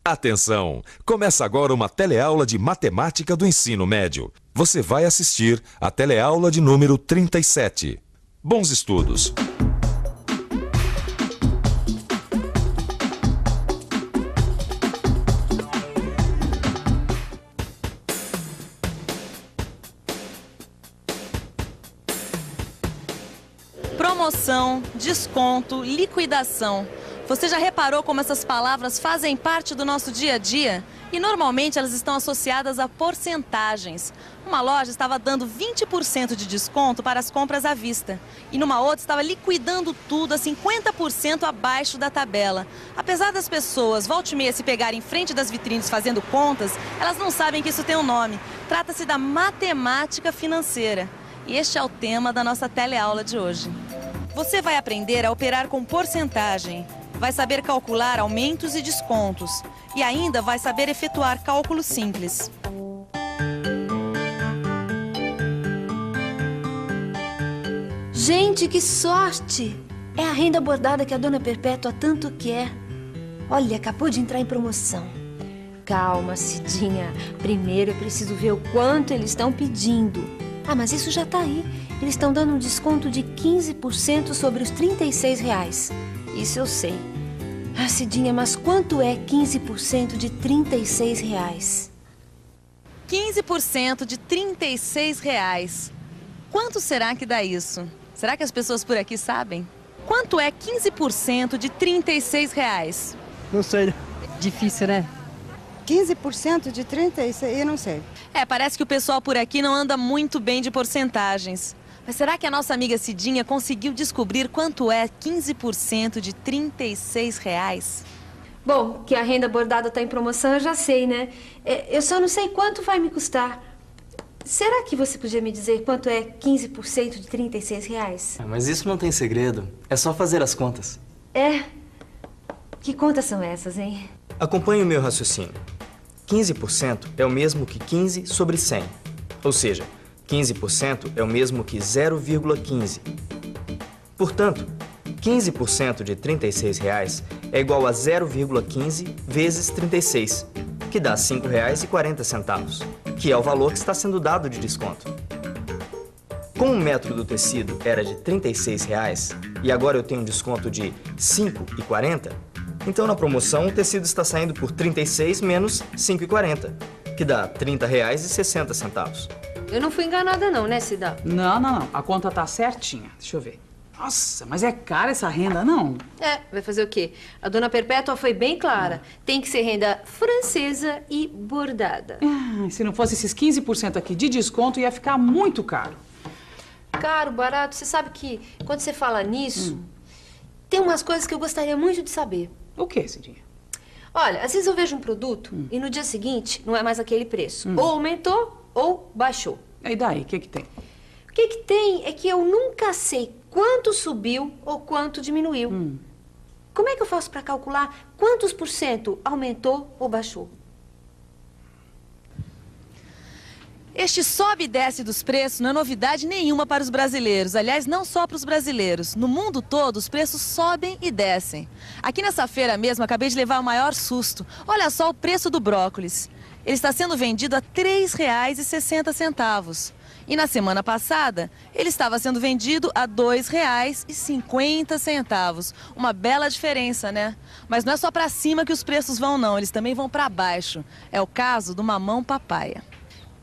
Atenção! Começa agora uma teleaula de matemática do ensino médio. Você vai assistir a teleaula de número 37. Bons estudos! Promoção, desconto, liquidação. Você já reparou como essas palavras fazem parte do nosso dia a dia? E normalmente elas estão associadas a porcentagens. Uma loja estava dando 20% de desconto para as compras à vista. E numa outra estava liquidando tudo a 50% abaixo da tabela. Apesar das pessoas volta e meia se pegarem em frente das vitrines fazendo contas, elas não sabem que isso tem um nome. Trata-se da matemática financeira. E este é o tema da nossa teleaula de hoje. Você vai aprender a operar com porcentagem, vai saber calcular aumentos e descontos e ainda vai saber efetuar cálculos simples. Gente, que sorte! É a renda bordada que a Dona Perpétua tanto quer. Olha, acabou de entrar em promoção. Calma, Cidinha. Primeiro eu preciso ver o quanto eles estão pedindo. Ah, mas isso já tá aí. Eles estão dando um desconto de 15% sobre os R$36. Isso eu sei. Ah, Cidinha, mas quanto é 15% de R$36? 15% de R$36. Quanto será que dá isso? Será que as pessoas por aqui sabem? Quanto é 15% de R$36? Não sei. Difícil, né? 15% de 36, eu não sei. Parece que o pessoal por aqui não anda muito bem de porcentagens. Mas será que a nossa amiga Cidinha conseguiu descobrir quanto é 15% de R$36? Bom, que a renda bordada tá em promoção eu já sei, né? Eu só não sei quanto vai me custar. Será que você podia me dizer quanto é 15% de R$36? Mas isso não tem segredo. É só fazer as contas. É? Que contas são essas, hein? Acompanhe o meu raciocínio. 15% é o mesmo que 15 sobre 100. Ou seja, 15% é o mesmo que 0,15. Portanto, 15% de R$36 é igual a 0,15 vezes 36, que dá R$ 5,40, que é o valor que está sendo dado de desconto. Como o metro do tecido era de R$36 e agora eu tenho um desconto de R$ 5,40, então na promoção o tecido está saindo por 36 menos R$ 5,40, que dá R$ 30,60. Eu não fui enganada não, né, Cida? Não. A conta tá certinha. Deixa eu ver. Nossa, mas é cara essa renda, não? Vai fazer o quê? A Dona Perpétua foi bem clara. Tem que ser renda francesa e bordada. Se não fosse esses 15% aqui de desconto, ia ficar muito caro. Caro, barato, você sabe que quando você fala nisso, tem umas coisas que eu gostaria muito de saber. O quê, Cidinha? Olha, às vezes eu vejo um produto e no dia seguinte não é mais aquele preço. Ou aumentou ou baixou. E daí, o que tem? O que tem é que eu nunca sei quanto subiu ou quanto diminuiu. Como é que eu faço para calcular quantos por cento aumentou ou baixou? Este sobe e desce dos preços não é novidade nenhuma para os brasileiros. Aliás, não só para os brasileiros. No mundo todo, os preços sobem e descem. Aqui nessa feira mesmo, acabei de levar o maior susto. Olha só o preço do brócolis. Ele está sendo vendido a R$ 3,60. E na semana passada, ele estava sendo vendido a R$ 2,50. Uma bela diferença, né? Mas não é só para cima que os preços vão, não. Eles também vão para baixo. É o caso do mamão papaya.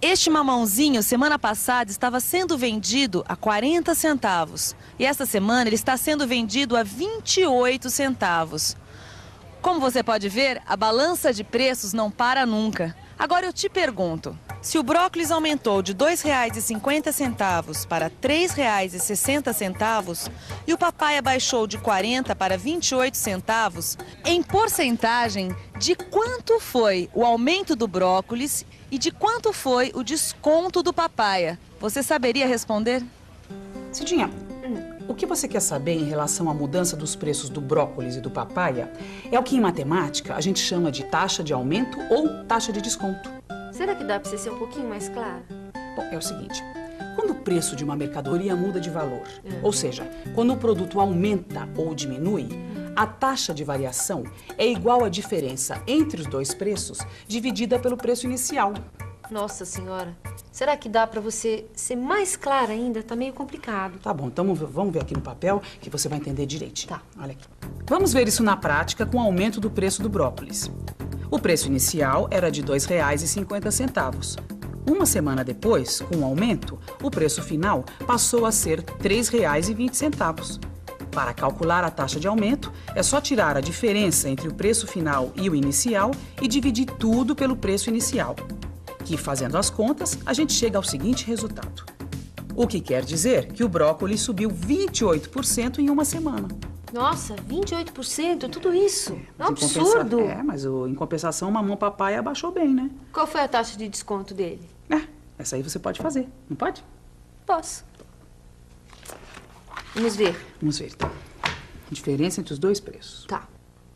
Este mamãozinho, semana passada, estava sendo vendido a 40 centavos. E esta semana ele está sendo vendido a 28 centavos. Como você pode ver, a balança de preços não para nunca. Agora eu te pergunto, se o brócolis aumentou de R$ 2,50 para R$ 3,60 e o papaya baixou de 40 para 28 centavos, em porcentagem, de quanto foi o aumento do brócolis e de quanto foi o desconto do papaya? Você saberia responder? Cidinha, o que você quer saber em relação à mudança dos preços do brócolis e do papaya é o que em matemática a gente chama de taxa de aumento ou taxa de desconto. Será que dá para você ser um pouquinho mais claro? Bom, é o seguinte, quando o preço de uma mercadoria muda de valor, ou seja, quando o produto aumenta ou diminui, A taxa de variação é igual à diferença entre os dois preços dividida pelo preço inicial. Nossa senhora, será que dá pra você ser mais clara ainda? Tá meio complicado. Tá bom, então vamos ver aqui no papel que você vai entender direitinho. Tá. Olha aqui. Vamos ver isso na prática com o aumento do preço do brócolis. O preço inicial era de R$ 2,50. Uma semana depois, com o aumento, o preço final passou a ser R$ 3,20. Para calcular a taxa de aumento, é só tirar a diferença entre o preço final e o inicial e dividir tudo pelo preço inicial. Que, fazendo as contas, a gente chega ao seguinte resultado. O que quer dizer que o brócolis subiu 28% em uma semana. Nossa, 28%? Tudo isso? É um Mas absurdo. mas em compensação, mamão papai abaixou bem, né? Qual foi a taxa de desconto dele? Essa aí você pode fazer, não pode? Posso. Vamos ver. Vamos ver, então. Diferença entre os dois preços. Tá.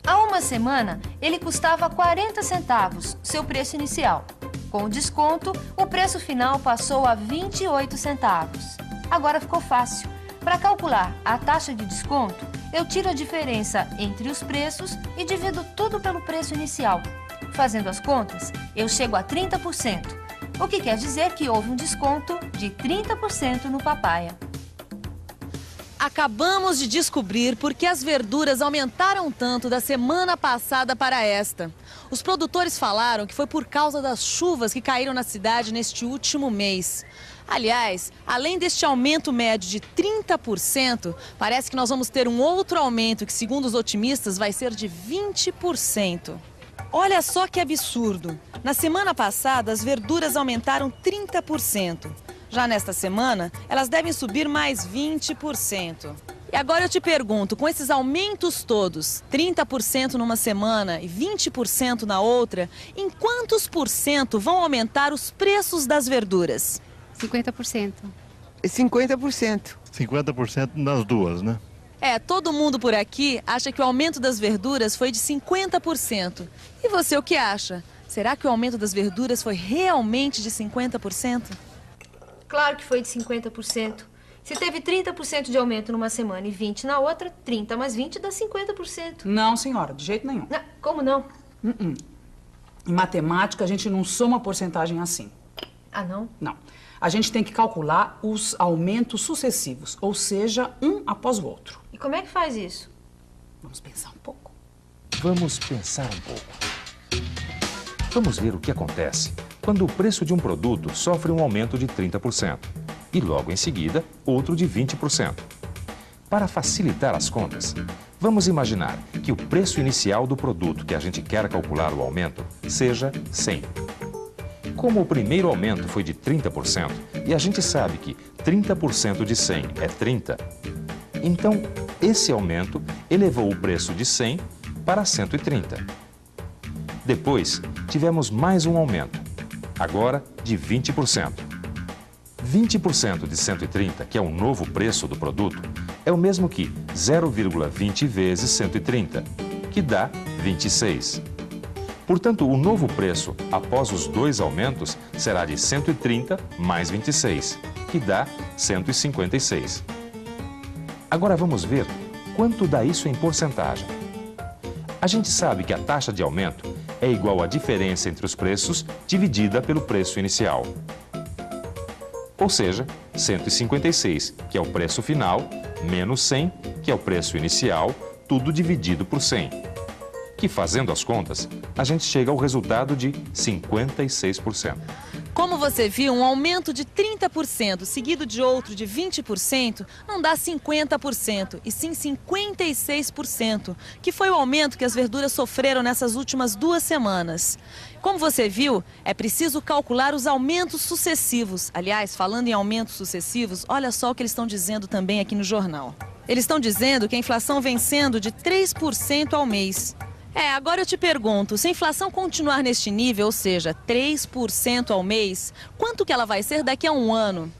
Há uma semana, ele custava 40 centavos, seu preço inicial. Com o desconto, o preço final passou a 28 centavos. Agora ficou fácil. Para calcular a taxa de desconto, eu tiro a diferença entre os preços e divido tudo pelo preço inicial. Fazendo as contas, eu chego a 30%, o que quer dizer que houve um desconto de 30% no papaya. Acabamos de descobrir por que as verduras aumentaram tanto da semana passada para esta. Os produtores falaram que foi por causa das chuvas que caíram na cidade neste último mês. Aliás, além deste aumento médio de 30%, parece que nós vamos ter um outro aumento que, segundo os otimistas, vai ser de 20%. Olha só que absurdo! Na semana passada, as verduras aumentaram 30%. Já nesta semana, elas devem subir mais 20%. E agora eu te pergunto, com esses aumentos todos, 30% numa semana e 20% na outra, em quantos por cento vão aumentar os preços das verduras? 50%. 50%. 50% nas duas, né? Todo mundo por aqui acha que o aumento das verduras foi de 50%. E você o que acha? Será que o aumento das verduras foi realmente de 50%? Claro que foi de 50%. Se teve 30% de aumento numa semana e 20% na outra, 30 mais 20 dá 50%. Não, senhora, de jeito nenhum. Não, como não? Em matemática, a gente não soma porcentagem assim. Ah, não? Não. A gente tem que calcular os aumentos sucessivos, ou seja, um após o outro. E como é que faz isso? Vamos pensar um pouco. Vamos pensar um pouco. Vamos ver o que acontece quando o preço de um produto sofre um aumento de 30% e logo em seguida outro de 20%. Para facilitar as contas, vamos imaginar que o preço inicial do produto que a gente quer calcular o aumento seja 100. Como o primeiro aumento foi de 30% e a gente sabe que 30% de 100 é 30, então esse aumento elevou o preço de 100 para 130. Depois, tivemos mais um aumento, agora de 20%. 20% de 130, que é o novo preço do produto, é o mesmo que 0,20 vezes 130, que dá 26. Portanto, o novo preço, após os dois aumentos, será de 130 mais 26, que dá 156. Agora vamos ver quanto dá isso em porcentagem. A gente sabe que a taxa de aumento é igual à diferença entre os preços dividida pelo preço inicial. Ou seja, 156, que é o preço final, menos 100, que é o preço inicial, tudo dividido por 100. Que, fazendo as contas, a gente chega ao resultado de 56%. Como você viu, um aumento de 30% seguido de outro de 20% não dá 50%, e sim 56%, que foi o aumento que as verduras sofreram nessas últimas 2 semanas. Como você viu, é preciso calcular os aumentos sucessivos. Aliás, falando em aumentos sucessivos, olha só o que eles estão dizendo também aqui no jornal. Eles estão dizendo que a inflação vem sendo de 3% ao mês. Agora eu te pergunto, se a inflação continuar neste nível, ou seja, 3% ao mês, quanto que ela vai ser daqui a um ano?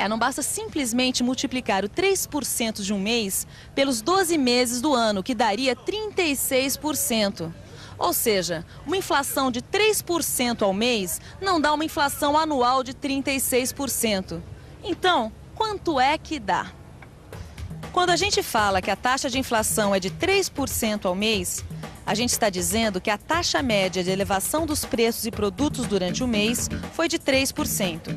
Não basta simplesmente multiplicar o 3% de um mês pelos 12 meses do ano, que daria 36%. Ou seja, uma inflação de 3% ao mês não dá uma inflação anual de 36%. Então, quanto é que dá? Quando a gente fala que a taxa de inflação é de 3% ao mês, a gente está dizendo que a taxa média de elevação dos preços e produtos durante o mês foi de 3%.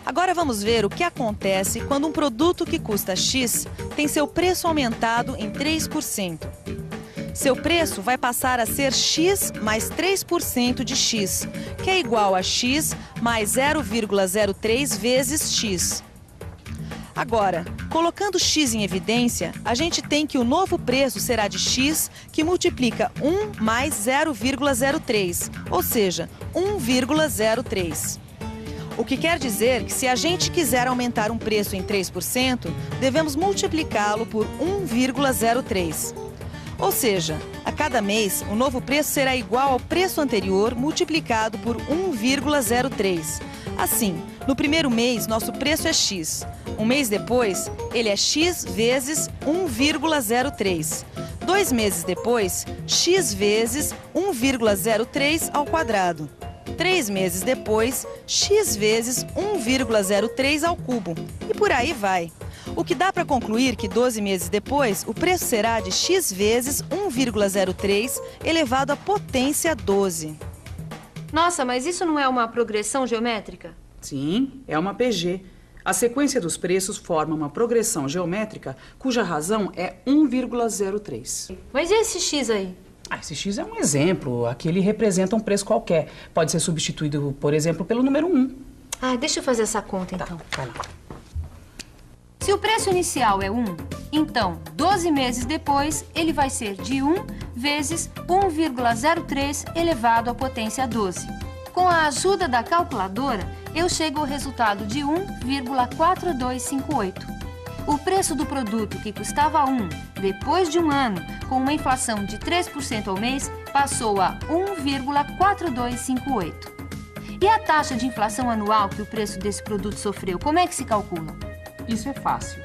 Agora vamos ver o que acontece quando um produto que custa X tem seu preço aumentado em 3%. Seu preço vai passar a ser X mais 3% de X, que é igual a X mais 0,03 vezes X. Agora, colocando X em evidência, a gente tem que o novo preço será de X, que multiplica 1 mais 0,03, ou seja, 1,03. O que quer dizer que se a gente quiser aumentar um preço em 3%, devemos multiplicá-lo por 1,03. Ou seja, a cada mês, o novo preço será igual ao preço anterior multiplicado por 1,03. Assim, no primeiro mês, nosso preço é X. Um mês depois, ele é X vezes 1,03. 2 meses depois, X vezes 1,03 ao quadrado. 3 meses depois, X vezes 1,03 ao cubo. E por aí vai. O que dá para concluir que 12 meses depois, o preço será de X vezes 1,03 elevado à potência 12. Nossa, mas isso não é uma progressão geométrica? Sim, é uma PG. A sequência dos preços forma uma progressão geométrica cuja razão é 1,03. Mas e esse X aí? Esse X é um exemplo. Aqui ele representa um preço qualquer. Pode ser substituído, por exemplo, pelo número 1. Deixa eu fazer essa conta, então. Vai lá. Se o preço inicial é 1, então, 12 meses depois, ele vai ser de 1 vezes 1,03 elevado à potência 12. Com a ajuda da calculadora, eu chego ao resultado de 1,4258. O preço do produto que custava 1, depois de um ano, com uma inflação de 3% ao mês, passou a 1,4258. E a taxa de inflação anual que o preço desse produto sofreu, como é que se calcula? Isso é fácil.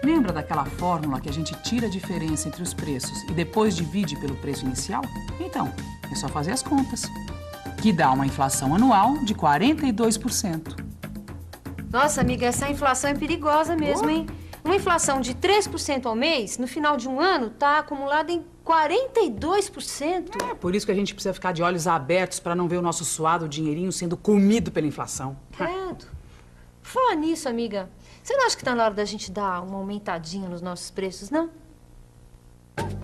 Lembra daquela fórmula que a gente tira a diferença entre os preços e depois divide pelo preço inicial? Então, é só fazer as contas, que dá uma inflação anual de 42%. Nossa, amiga, essa inflação é perigosa mesmo, hein? Uma inflação de 3% ao mês, no final de um ano, está acumulada em 42%. É por isso que a gente precisa ficar de olhos abertos para não ver o nosso suado dinheirinho sendo comido pela inflação. Credo. Fala nisso, amiga. Você não acha que está na hora da gente dar uma aumentadinha nos nossos preços, não?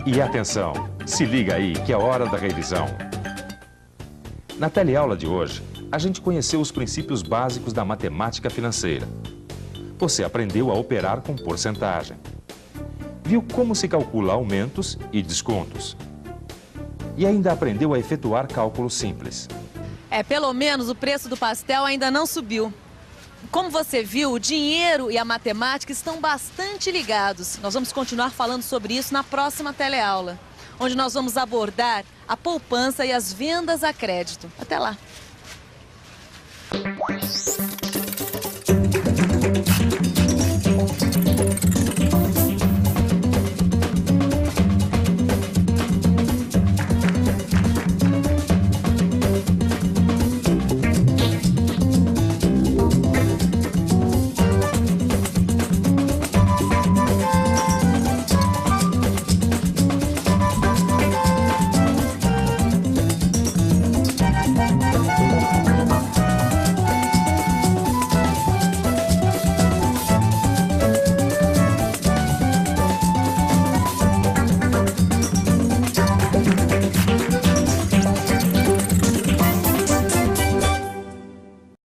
E atenção, se liga aí que é hora da revisão. Na teleaula de hoje, a gente conheceu os princípios básicos da matemática financeira. Você aprendeu a operar com porcentagem. Viu como se calcula aumentos e descontos. E ainda aprendeu a efetuar cálculos simples. Pelo menos o preço do pastel ainda não subiu. Como você viu, o dinheiro e a matemática estão bastante ligados. Nós vamos continuar falando sobre isso na próxima teleaula, onde nós vamos abordar a poupança e as vendas a crédito. Até lá!